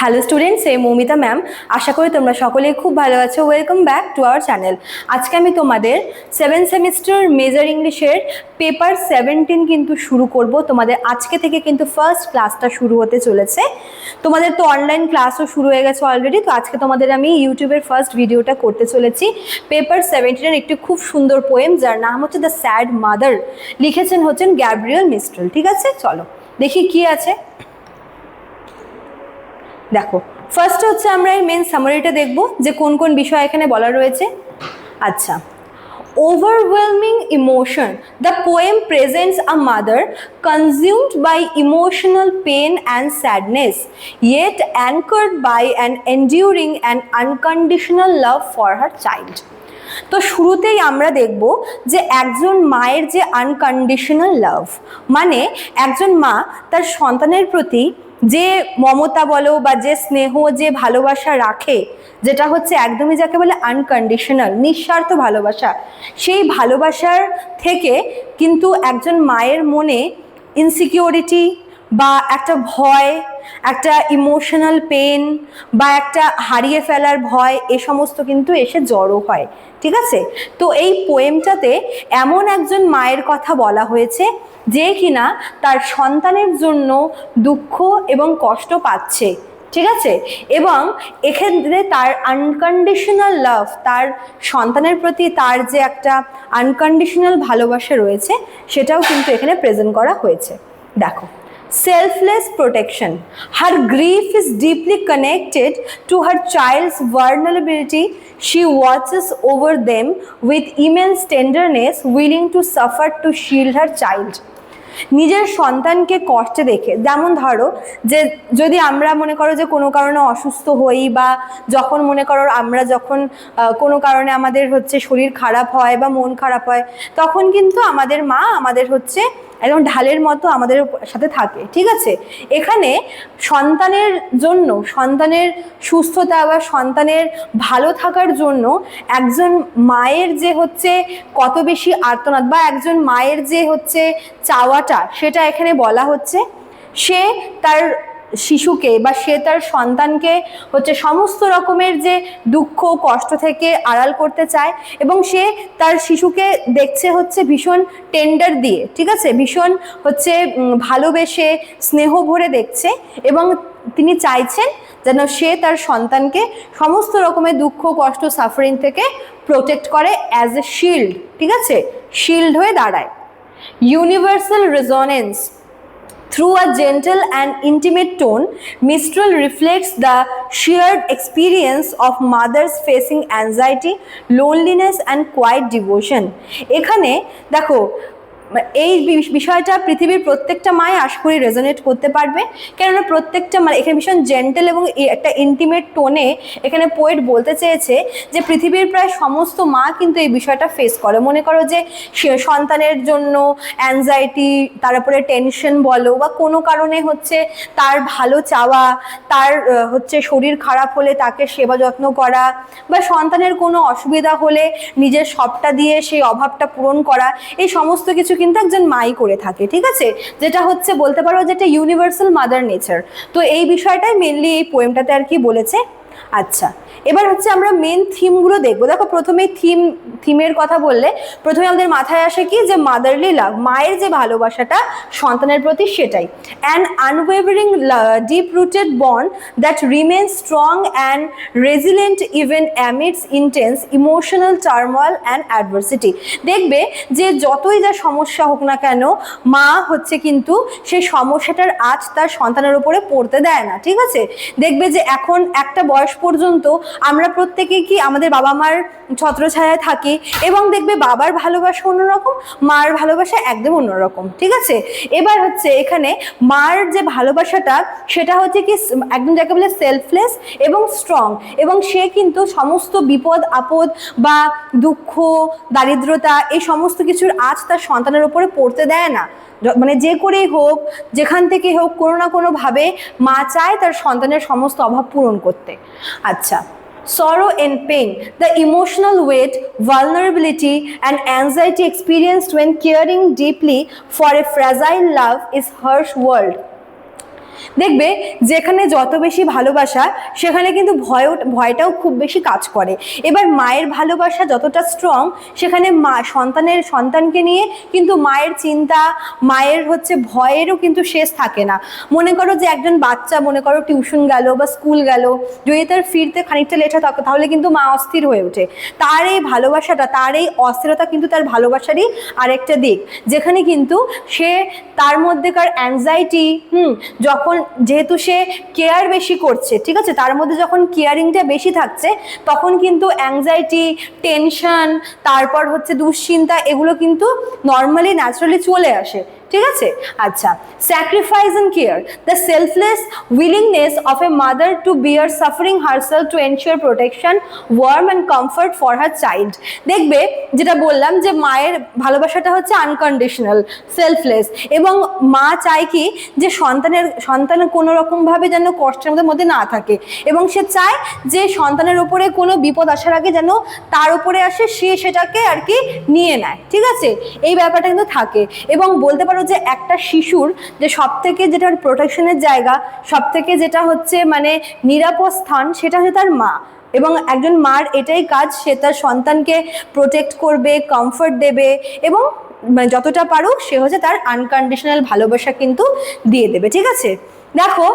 Hello students, এই Moumita ma'am. আশা করি তোমরা সকলেই খুব ভালো আছো। Welcome back to our channel. আজকে আমি তোমাদের 7 সেমিস্টার মেজর ইংলিশের পেপার 17 কিন্তু শুরু করব। তোমাদের আজকে থেকে কিন্তু ফার্স্ট ক্লাসটা শুরু হতে চলেছে। তোমাদের তো অনলাইন ক্লাসও শুরু হয়ে গেছে অলরেডি। তো আজকে তোমাদের আমি ইউটিউবের ফার্স্ট ভিডিওটা করতে চলেছি। পেপার 17 একটি খুব সুন্দর পোয়েম, যার নাম হচ্ছে দ্য স্যাড মাদার। লিখেছেন হচ্ছেন গ্যাব্রিয়েল মিস্ট্রেল। ঠিক আছে, চলো দেখি কি আছে। দেখো, ফার্স্ট হচ্ছে আমরা এই মেন সামারিটা দেখব যে কোন কোন বিষয় এখানে বলা রয়েছে। আচ্ছা, overwhelming emotion. The poem presents a mother consumed by emotional pain and sadness, yet anchored by an enduring and unconditional love for her child. তো শুরুতেই আমরা দেখব যে একজন মায়ের যে আনকন্ডিশনাল লাভ, মানে একজন মা তার সন্তানের প্রতি যে মমতা বলো বা যে স্নেহ, যে ভালোবাসা রাখে, যেটা হচ্ছে একদমই যাকে বলে আনকন্ডিশনাল, নিঃস্বার্থ ভালোবাসা, সেই ভালোবাসার থেকে কিন্তু একজন মায়ের মনে ইনসিকিউরিটি বা একটা ভয়, একটা ইমোশনাল পেন বা একটা হারিয়ে ফেলার ভয়, এ সমস্ত কিন্তু এসে জড়ো হয়। ঠিক আছে, তো এই পোয়েমটাতে এমন একজন মায়ের কথা বলা হয়েছে যে কিনা তার সন্তানের জন্য দুঃখ এবং কষ্ট পাচ্ছে। ঠিক আছে, এবং এক্ষেত্রে তার আনকন্ডিশনাল লাভ, তার সন্তানের প্রতি তার যে একটা আনকন্ডিশনাল ভালোবাসা রয়েছে, সেটাও কিন্তু এখানে প্রেজেন্ট করা হয়েছে। দেখো, selfless protection. Her grief is deeply connected to her child's vulnerability. She watches over them with immense tenderness, willing to suffer to shield her child. নিজের সন্তানকে কষ্টে দেখে, যেমন ধরো যে যদি আমরা মনে করো যে কোনো কারণে অসুস্থ হই, বা যখন মনে করো আমরা যখন কোনো কারণে আমাদের হচ্ছে শরীর খারাপ হয় বা মন খারাপ হয়, তখন কিন্তু আমাদের মা আমাদের হচ্ছে একদম ঢালের মতো আমাদের সাথে থাকে। ঠিক আছে, এখানে সন্তানের জন্য, সন্তানের সুস্থতা বা সন্তানের ভালো থাকার জন্য একজন মায়ের যে হচ্ছে কত বেশি আর্তনাদ, বা একজন মায়ের যে হচ্ছে চাওয়াটা, সেটা এখানে বলা হচ্ছে। সে তার শিশুকে বা সে তার সন্তানকে হচ্ছে সমস্ত রকমের যে দুঃখ কষ্ট থেকে আড়াল করতে চায়, এবং সে তার শিশুকে দেখছে হচ্ছে ভীষণ টেন্ডার দিয়ে, ঠিক আছে, ভীষণ হচ্ছে ভালোবেসে স্নেহ ভরে দেখছে, এবং তিনি চাইছেন যেন সে তার সন্তানকে সমস্ত রকমের দুঃখ কষ্ট সাফারিং থেকে প্রোটেক্ট করে অ্যাজ এ শিল্ড। ঠিক আছে, শিল্ড হয়ে দাঁড়ায়। Universal resonance. Through a gentle and intimate tone, Mistral reflects the shared experience of mothers facing anxiety, loneliness and quiet devotion. এখানে দেখো, এই বিষয়টা পৃথিবীর প্রত্যেকটা মায়ে আশা করি রেজোনেট করতে পারবে, কেননা প্রত্যেকটা মানে এখানে ভীষণ জেন্টেল এবং একটা ইন্টিমেট টোনে এখানে পোয়েট বলতে চেয়েছে যে পৃথিবীর প্রায় সমস্ত মা কিন্তু এই বিষয়টা ফেস করে। মনে করো যে সন্তানের জন্য অ্যাংজাইটি, তারপরে টেনশন বলো, বা কোনো কারণে হচ্ছে তার ভালো চাওয়া, তার হচ্ছে শরীর খারাপ হলে তাকে সেবা যত্ন করা, বা সন্তানের কোনো অসুবিধা হলে নিজের সবটা দিয়ে সেই অভাবটা পূরণ করা, এই সমস্ত কিছু কিন্তু একজন মাই করে থাকে। ঠিক আছে, যেটা হচ্ছে বলতে পারো যেটা ইউনিভার্সাল মাদার নেচার। তো এই বিষয়টাই মেনলি এই পোয়েমটাতে আর কি বলেছে। আচ্ছা, এবার হচ্ছে আমরা মেন থিমগুলো দেখবো। দেখো, প্রথমেই থিমের কথা বললে প্রথমে আমাদের মাথায় আসে কি, যে মাদারলি লাভ, মায়ের যে ভালোবাসাটা সন্তানের প্রতি, সেটাই। An unwavering deep rooted bond that remains strong and resilient even অ্যামিডস intense emotional turmoil and adversity. দেখবে যে যতই যা সমস্যা হোক না কেন, মা হচ্ছে কিন্তু সেই সমস্যাটার আঁচ তার সন্তানের উপরে পড়তে দেয় না। ঠিক আছে, দেখবে যে এখন একটা বয়স পর্যন্ত আমরা প্রত্যেকে কি আমাদের বাবা মার ছত্রছায়ায় থাকি, এবং দেখবে বাবার ভালোবাসা অন্যরকম, মার ভালোবাসা একদম অন্যরকম। ঠিক আছে, এবার হচ্ছে এখানে মার যে ভালোবাসাটা, সেটা হচ্ছে কি একদম যাকে বলে সেলফলেস এবং স্ট্রং, এবং সে কিন্তু সমস্ত বিপদ আপদ বা দুঃখ দারিদ্রতা এই সমস্ত কিছুর আঁচ তার সন্তানের উপরে পড়তে দেয় না। মানে যে করেই হোক, যেখান থেকে হোক, কোনো না কোনোভাবে মা চায় তার সন্তানের সমস্ত অভাব পূরণ করতে। আচ্ছা, sorrow and pain, the emotional weight, vulnerability and anxiety experienced when caring deeply for a fragile love is harsh world. দেখবে যেখানে যত বেশি ভালোবাসা সেখানে কিন্তু ভয়টাও খুব বেশি কাজ করে। এবার মায়ের ভালোবাসা যতটা স্ট্রং সেখানে সন্তানকে নিয়ে কিন্তু মায়ের চিন্তা, মায়ের হচ্ছে ভয়েরও কিন্তু শেষ থাকে না। মনে করো যে একজন বাচ্চা মনে করো টিউশন গেল বা স্কুল গেল, যদি তার ফিরতে খানিকটা লেট হয় তাহলে কিন্তু মা অস্থির হয়ে ওঠে। তার এই ভালোবাসাটা, তার এই অস্থিরতা কিন্তু তার ভালোবাসারই আরেকটা দিক, যেখানে কিন্তু সে তার মধ্যেকার অ্যাংজাইটি, যখন যেহেতু সে কেয়ার বেশি করছে, ঠিক আছে, তার মধ্যে যখন কেয়ারিংটা বেশি থাকছে তখন কিন্তু অ্যাংজাইটি, টেনশন, তারপর হচ্ছে দুশ্চিন্তা, এগুলো কিন্তু নর্মালি ন্যাচারালি চলে আসে। ঠিক আছে? আচ্ছা, sacrifice and care, the selfless willingness of a mother to bear suffering herself to ensure protection, warm and comfort for her child. দেখবে যেটা বললাম যে মায়ের ভালোবাসাটা হচ্ছে আনকন্ডিশনাল, সেলফলেস, এবং মা চায় কি যে সন্তান কোনো রকমভাবে যেন কষ্টের মধ্যে না থাকে, এবং সে চায় যে সন্তানের উপরে কোনো বিপদ আসার আগে যেন তার উপরে আসে, সে সেটাকে আর কি নিয়ে নেয়। ঠিক আছে? এই ব্যাপারটা কিন্তু থাকে। এবং বলতে পারো যে একটা শিশুর যে সব থেকে যেটা প্রোটেকশনের জায়গা, সব থেকে যেটা হচ্ছে মানে নিরাপদ স্থান, সেটা হচ্ছে তার মা। এবং একজন মার এটাই কাজ, সে তার সন্তানকে প্রোটেক্ট করবে, কমফর্ট দেবে, এবং যতটা পারুক সে হচ্ছে তার আনকন্ডিশনাল ভালোবাসা কিন্তু দিয়ে দেবে। ঠিক আছে? দেখো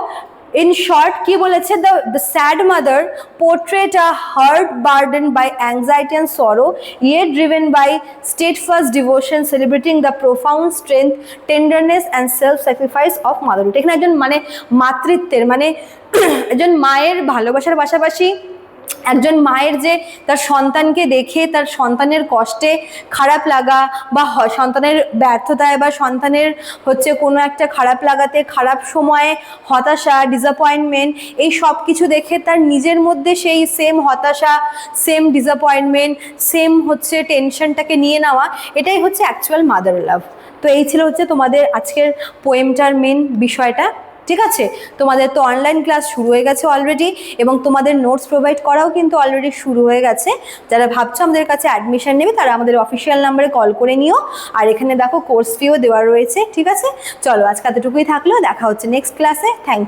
in short কি বলেছে, the sad mother portrayed a heart burdened by anxiety and sorrow, yet driven by steadfast devotion, celebrating the profound strength, tenderness and self-sacrifice of motherhood। এখানে একজন মানে মাতৃত্বের মানে একজন মায়ের ভালোবাসার পাশাপাশি একজন মায়ের যে তার সন্তানকে দেখে তার সন্তানের কষ্টে খারাপ লাগা, বা সন্তানের ব্যর্থতায় বা সন্তানের হচ্ছে কোনো একটা খারাপ লাগাতে, খারাপ সময়ে হতাশা, ডিসঅ্যাপয়েন্টমেন্ট, এই সব কিছু দেখে তার নিজের মধ্যে সেই সেম হতাশা, সেম ডিসঅ্যাপয়েন্টমেন্ট, সেম হচ্ছে টেনশনটাকে নিয়ে নেওয়া, এটাই হচ্ছে অ্যাকচুয়াল মাদার লাভ। তো এই ছিল হচ্ছে তোমাদের আজকের পোয়েমটার মেন বিষয়টা। ঠিক আছে? তোমাদের তো অনলাইন ক্লাস শুরু হয়ে গেছে অলরেডি, এবং তোমাদের নোটস প্রোভাইড করাও কিন্তু অলরেডি শুরু হয়ে গেছে। যারা ভাবছো আমাদের কাছে অ্যাডমিশন নেবে তারা আমাদের অফিসিয়াল নাম্বারে কল করে নিও। আর এখানে দেখো কোর্স ফিও দেওয়া রয়েছে। ঠিক আছে? চলো আজকে এতটুকুই থাকলো, দেখা হচ্ছে নেক্সট ক্লাসে। Thank you.